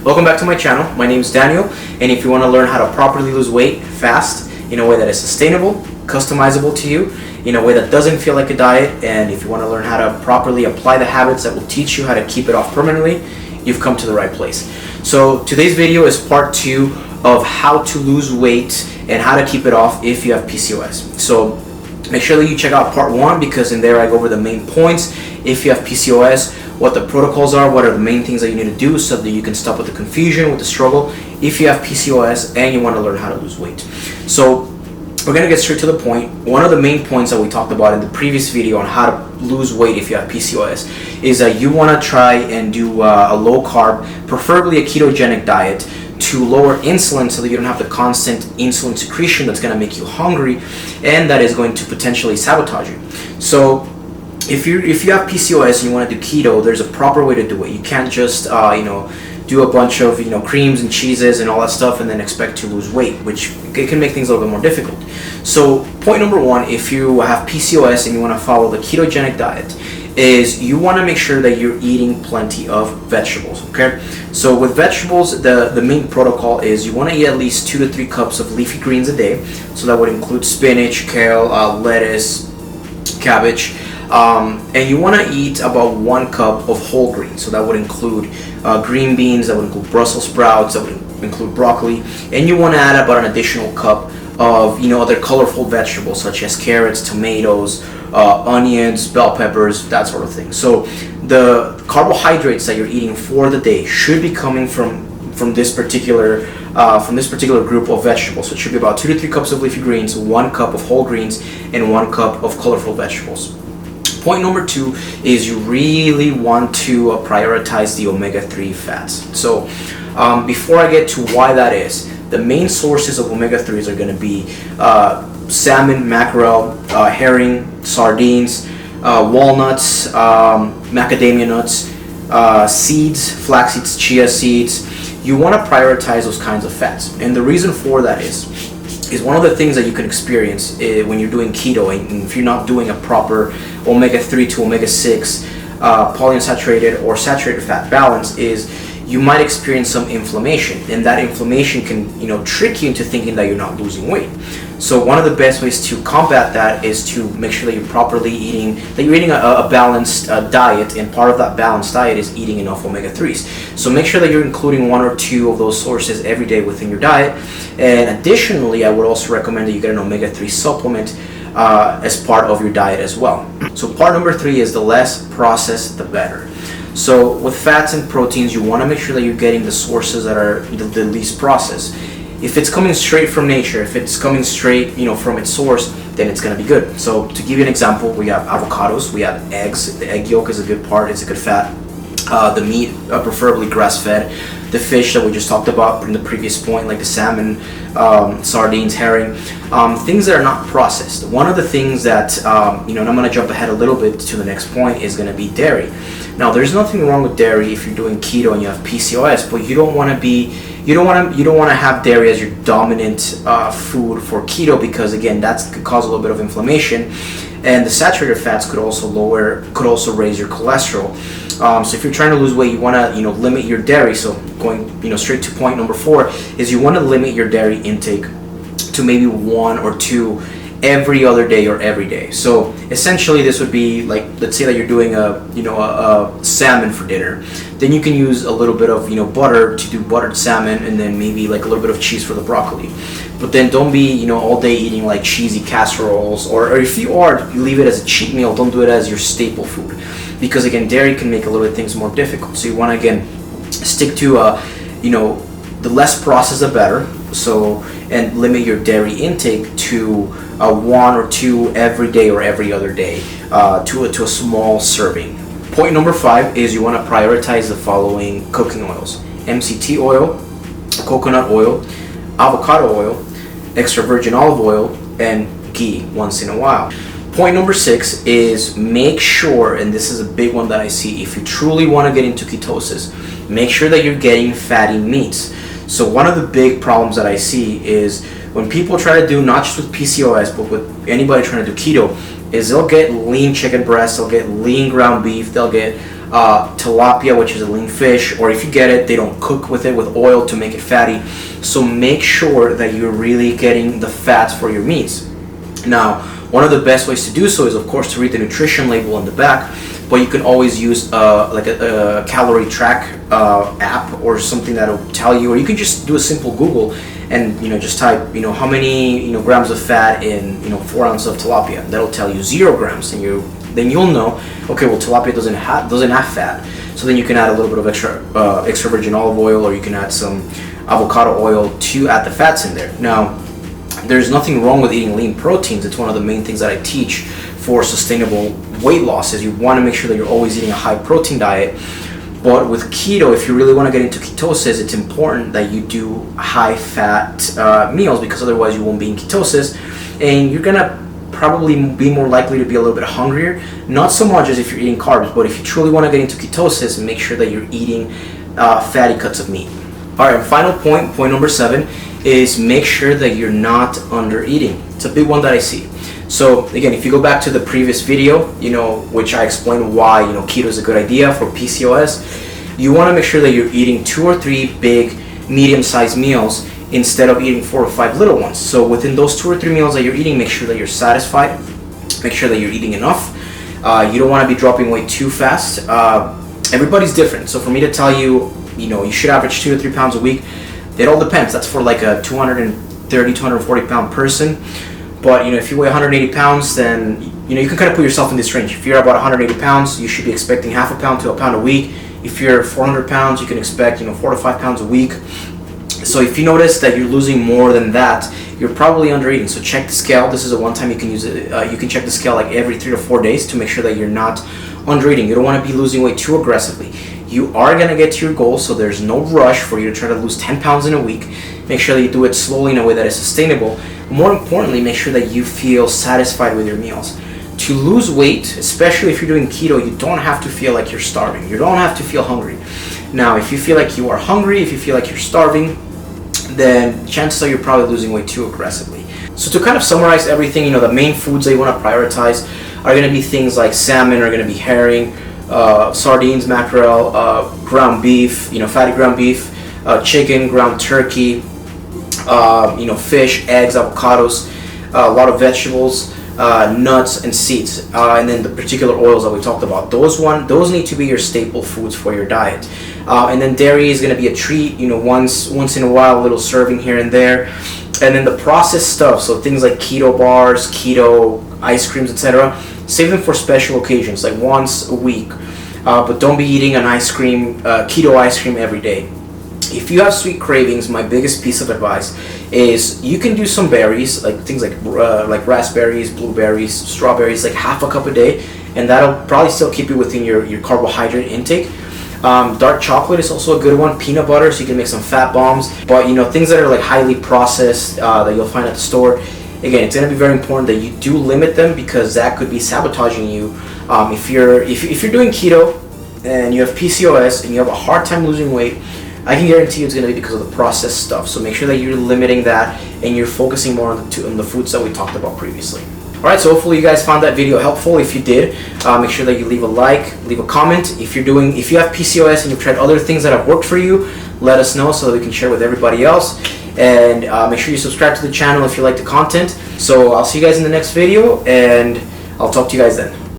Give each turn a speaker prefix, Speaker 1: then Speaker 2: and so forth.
Speaker 1: Welcome back to my channel. My name is Daniel, and if you want to learn how to properly lose weight fast in a way that is sustainable, customizable to you, in a way that doesn't feel like a diet, and if you want to learn how to properly apply the habits that will teach you how to keep it off permanently, you've come to the right place. So today's video is part 2 of how to lose weight and how to keep it off if you have PCOS. So make sure that you check out part 1, because in there I go over the main points if you have PCOS, what the protocols are, what are the main things that you need to do so that you can stop with the confusion, with the struggle if you have PCOS and you want to learn how to lose weight. So we're going to get straight to the point. One of the main points that we talked about in the previous video on how to lose weight if you have PCOS is that you want to try and do a low carb, preferably a ketogenic diet, to lower insulin so that you don't have the constant insulin secretion that's going to make you hungry and that is going to potentially sabotage you. So if you have PCOS and you want to do keto, there's a proper way to do it. You can't just do a bunch of creams and cheeses and all that stuff and then expect to lose weight, which it can make things a little bit more difficult. So point number 1, if you have PCOS and you want to follow the ketogenic diet, is you want to make sure that you're eating plenty of vegetables. Okay, so with vegetables, the main protocol is you want to eat at least 2 to 3 cups of leafy greens a day. So that would include spinach, kale, lettuce, cabbage. And you want to eat about 1 cup of whole grains. So that would include green beans, that would include Brussels sprouts, that would include broccoli, and you want to add about an additional cup of other colorful vegetables such as carrots, tomatoes, onions, bell peppers, that sort of thing. So the carbohydrates that you're eating for the day should be coming from this particular group of vegetables. So it should be about 2 to 3 cups of leafy greens, 1 cup of whole grains, and 1 cup of colorful vegetables. Point number 2 is you really want to prioritize the omega-3 fats. So before I get to why that is, the main sources of omega-3s are going to be salmon, mackerel, herring, sardines, walnuts, macadamia nuts, seeds, flax seeds, chia seeds. You want to prioritize those kinds of fats. And the reason for that is one of the things that you can experience when you're doing keto, and if you're not doing a proper omega-3 to omega-6 polyunsaturated or saturated fat balance, is you might experience some inflammation, and that inflammation can trick you into thinking that you're not losing weight. So one of the best ways to combat that is to make sure that you're properly eating, that you're eating a balanced diet, and part of that balanced diet is eating enough omega-3s. So make sure that you're including 1 or 2 of those sources every day within your diet. And additionally, I would also recommend that you get an omega-3 supplement as part of your diet as well. So part number 3 is the less processed, the better. So with fats and proteins, you want to make sure that you're getting the sources that are the least processed. If it's coming straight from nature, if it's coming straight from its source, then it's going to be good. So to give you an example, we have avocados, we have eggs. The egg yolk is a good part, it's a good fat. The meat, preferably grass-fed. The fish that we just talked about in the previous point, like the salmon, sardines, herring, things that are not processed. One of the things that, and I'm going to jump ahead a little bit to the next point, is going to be dairy. Now, there's nothing wrong with dairy if you're doing keto and you have PCOS, but you don't want to have dairy as your dominant food for keto, because again, that could cause a little bit of inflammation, and the saturated fats could also raise your cholesterol. So if you're trying to lose weight, you want to limit your dairy. So going straight to point number 4 is you want to limit your dairy intake to maybe 1 or 2 every other day or every day. So essentially this would be like, let's say that you're doing a salmon for dinner, then you can use a little bit of butter to do buttered salmon, and then maybe like a little bit of cheese for the broccoli. But then don't be all day eating like cheesy casseroles, or if you are, leave it as a cheat meal. Don't do it as your staple food, because again, dairy can make a little bit things more difficult. So you want to again stick to the less processed the better. So, and limit your dairy intake to 1 or 2 every day or every other day, to a small serving. Point number 5 is you want to prioritize the following cooking oils: MCT oil, coconut oil, avocado oil, extra virgin olive oil, and ghee once in a while. Point number 6 is make sure, and this is a big one that I see, if you truly want to get into ketosis, make sure that you're getting fatty meats. So one of the big problems that I see is when people try to do, not just with PCOS, but with anybody trying to do keto, is they'll get lean chicken breasts, they'll get lean ground beef, they'll get tilapia, which is a lean fish, or if you get it, they don't cook with it with oil to make it fatty. So make sure that you're really getting the fats for your meats. Now, one of the best ways to do so is, of course, to read the nutrition label on the back, but you can always use like a calorie track app or something that'll tell you, or you can just do a simple Google and just type how many grams of fat in 4 ounces of tilapia. That'll tell you 0 grams, and then you'll know, okay, well, tilapia doesn't have fat. So then you can add a little bit of extra virgin olive oil, or you can add some avocado oil to add the fats in there. Now, there's nothing wrong with eating lean proteins. It's one of the main things that I teach for sustainable weight loss, is you want to make sure that you're always eating a high protein diet. But with keto, if you really want to get into ketosis, it's important that you do high fat meals, because otherwise you won't be in ketosis, and you're gonna probably be more likely to be a little bit hungrier. Not so much as if you're eating carbs, but if you truly want to get into ketosis, make sure that you're eating fatty cuts of meat. All right, and final point number 7, is make sure that you're not under eating. It's a big one that I see. So again, if you go back to the previous video, which I explained why keto is a good idea for PCOS, you want to make sure that you're eating 2 or 3 big, medium-sized meals instead of eating 4 or 5 little ones. So within those 2 or 3 meals that you're eating, make sure that you're satisfied. Make sure that you're eating enough. You don't want to be dropping weight too fast. Everybody's different. So for me to tell you, you should average 2 to 3 pounds a week, it all depends. That's for like a 230, 240 pound person. But if you weigh 180 pounds, then you can kind of put yourself in this range. If you're about 180 pounds, you should be expecting half a pound to a pound a week. If you're 400 pounds, you can expect 4 to 5 pounds a week. So if you notice that you're losing more than that, you're probably under eating. So check the scale. This is a one-time you can use it. You can check the scale like every 3 to 4 days to make sure that you're not under eating. You don't want to be losing weight too aggressively. You are going to get to your goal, so there's no rush for you to try to lose 10 pounds in a week. Make sure that you do it slowly in a way that is sustainable. More importantly, make sure that you feel satisfied with your meals. To lose weight, especially if you're doing keto, you don't have to feel like you're starving. You don't have to feel hungry. Now, if you feel like you are hungry, if you feel like you're starving, then chances are you're probably losing weight too aggressively. So to kind of summarize everything, the main foods that you want to prioritize are going to be things like salmon, are going to be herring, sardines, mackerel, ground beef, fatty ground beef, chicken, ground turkey, fish, eggs, avocados, a lot of vegetables, nuts and seeds, and then the particular oils that we talked about. Those need to be your staple foods for your diet. And then dairy is going to be a treat, once in a while, a little serving here and there. And then the processed stuff, so things like keto bars, keto ice creams, etc., save them for special occasions, like once a week. But don't be eating an ice cream, keto ice cream every day. If you have sweet cravings, my biggest piece of advice is you can do some berries, like things like raspberries, blueberries, strawberries, like half a cup a day, and that'll probably still keep you within your carbohydrate intake. Dark chocolate is also a good one. Peanut butter, so you can make some fat bombs. But things that are like highly processed that you'll find at the store, again, it's going to be very important that you do limit them, because that could be sabotaging you. If you're doing keto and you have PCOS and you have a hard time losing weight, I can guarantee you it's going to be because of the processed stuff. So make sure that you're limiting that and you're focusing more on the foods that we talked about previously. Alright, so hopefully you guys found that video helpful. If you did, make sure that you leave a like, leave a comment. If you have PCOS and you've tried other things that have worked for you, let us know so that we can share with everybody else. And make sure you subscribe to the channel if you like the content. So I'll see you guys in the next video, and I'll talk to you guys then.